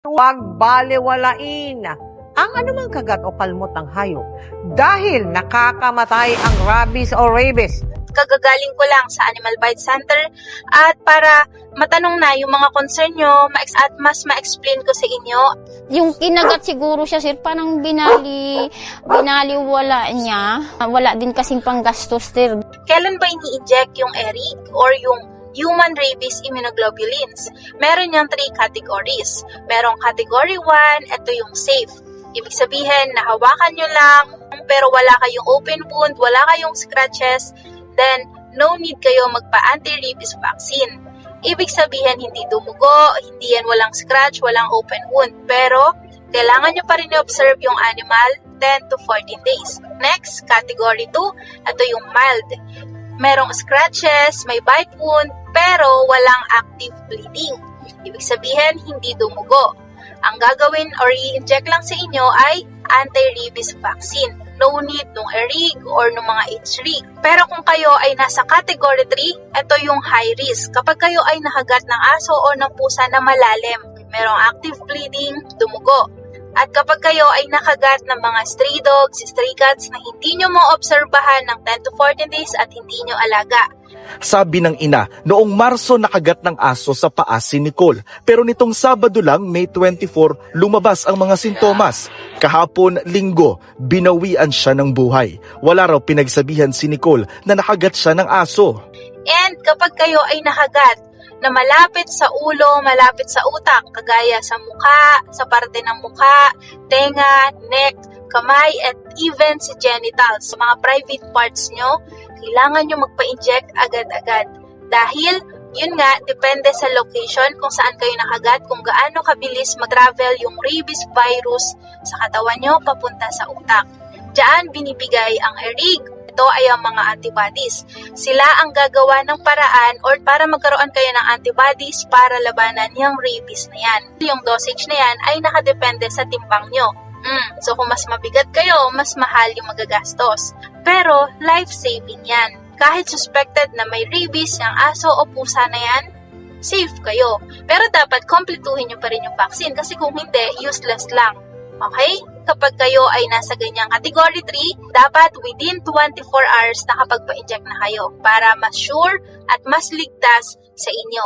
Huwag balewalain ang anumang kagat o kalmot ng hayop dahil nakakamatay ang rabies o rabies. Kagagaling ko lang sa Animal Bite Center at para matanong na yung mga concern nyo at mas ma-explain ko sa inyo. Yung kinagat siguro siya, sir, parang binaliwala niya. Wala din kasing panggastos, sir. Kailan ba ini-inject yung ERIC or yung human rabies immunoglobulins? Meron yung 3 categories. Merong category 1, ito yung safe. Ibig sabihin, nahawakan nyo lang, pero wala kayong open wound, wala kayong scratches, then no need kayo magpa-anti-rabies vaccine. Ibig sabihin, hindi dumugo, hindi yan walang scratch, walang open wound, pero kailangan nyo pa rin i-observe yung animal 10 to 14 days. Next, category 2, ito yung mild. Merong scratches, may bite wound, pero walang active bleeding. Ibig sabihin, hindi dumugo. Ang gagawin or i-inject lang sa inyo ay anti-rabies vaccine. No need nung ERIG or nung mga HRIG. Pero kung kayo ay nasa category 3, ito yung high risk. Kapag kayo ay nakagat ng aso o ng pusa na malalim, merong active bleeding, dumugo. At kapag kayo ay nakagat ng mga stray dogs, stray cats na hindi nyo maobserbahan ng 10 to 14 days at hindi nyo alaga. Sabi ng ina, noong Marso nakagat ng aso sa paa si Nicole. Pero nitong Sabado lang, May 24, lumabas ang mga sintomas. Kahapon, Linggo, binawian siya ng buhay. Wala raw pinagsabihan si Nicole na nakagat siya ng aso. And kapag kayo ay nakagat na malapit sa ulo, malapit sa utak, kagaya sa mukha, sa parte ng mukha, tenga, neck, kamay, at even sa genitals, sa mga private parts nyo, kailangan nyo magpa-inject agad-agad. Dahil, yun nga, depende sa location kung saan kayo nakagat, kung gaano kabilis mag-travel yung rabies virus sa katawan nyo papunta sa utak. Diyan binibigay ang ERIG. Ito ay ang mga antibodies. Sila ang gagawa ng paraan or para magkaroon kayo ng antibodies para labanan yung rabies na yan. Yung dosage na yan ay nakadepende sa timbang nyo. So kung mas mabigat kayo, mas mahal yung magagastos. Pero life-saving yan. Kahit suspected na may rabies yung aso o pusa na yan, safe kayo. Pero dapat kompletuhin nyo pa rin yung vaccine kasi kung hindi, useless lang. Okay? Kapag kayo ay nasa ganyang category 3, dapat within 24 hours nakapagpa-inject na kayo para mas sure at mas ligtas sa inyo.